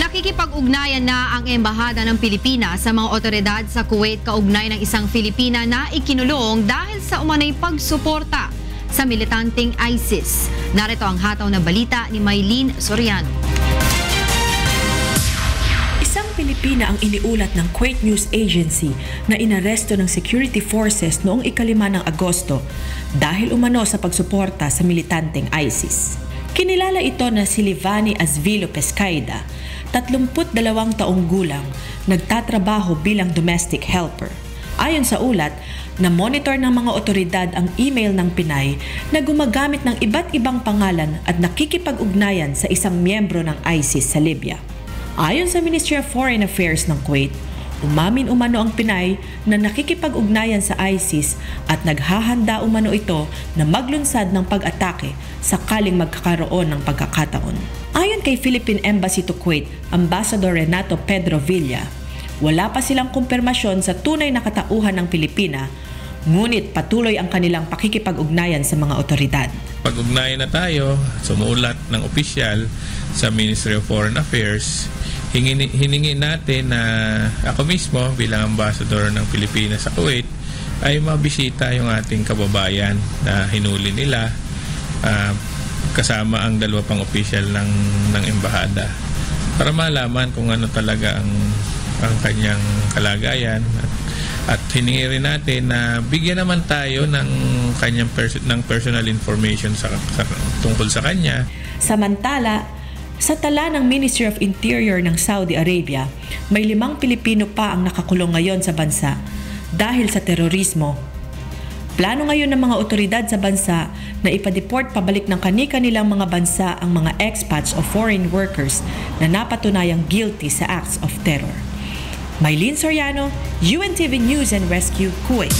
Nakikipag-ugnayan na ang Embahada ng Pilipinas sa mga otoridad sa Kuwait kaugnay ng isang Filipina na ikinulong dahil sa umanay pagsuporta sa militanteng ISIS. Narito ang hataw na balita ni Maylene Soriano. Isang Pilipina ang iniulat ng Kuwait News Agency na inaresto ng security forces noong 5 ng Agosto dahil umano sa pagsuporta sa militanteng ISIS. Kinilala ito na si Livani Azvilo Pescaida, 32 taong gulang, nagtatrabaho bilang domestic helper. Ayon sa ulat, na-monitor ng mga otoridad ang email ng Pinay na gumagamit ng iba't ibang pangalan at nakikipag-ugnayan sa isang miyembro ng ISIS sa Libya. Ayon sa Ministry of Foreign Affairs ng Kuwait, umamin umano ang Pinay na nakikipag-ugnayan sa ISIS at naghahanda umano ito na maglunsad ng pag-atake sakaling magkakaroon ng pagkakataon. Ayon kay Philippine Embassy to Kuwait, Ambassador Renato Pedro Villa, wala pa silang kumpirmasyon sa tunay na katauhan ng Pilipina, ngunit patuloy ang kanilang pakikipag-ugnayan sa mga otoridad. Pag-ugnayan na tayo, sumuulat ng opisyal sa Ministry of Foreign Affairs, hiningi natin na ako mismo bilang ambassador ng Pilipinas sa Kuwait ay mabisita yung ating kababayan na hinuli nila kasama ang 2 pang opisyal ng embahada para malaman kung ano talaga ang kanyang kalagayan at hiningi rin natin na bigyan naman tayo ng kanyang personal information tungkol sa kanya. Samantala, sa tala ng Ministry of Interior ng Saudi Arabia, may 5 Pilipino pa ang nakakulong ngayon sa bansa dahil sa terorismo. Plano ngayon ng mga otoridad sa bansa na ipa-deport pabalik ng kani-kanilang mga bansa ang mga expats o foreign workers na napatunayang guilty sa acts of terror. Maylene Soriano, UNTV News and Rescue, Kuwait.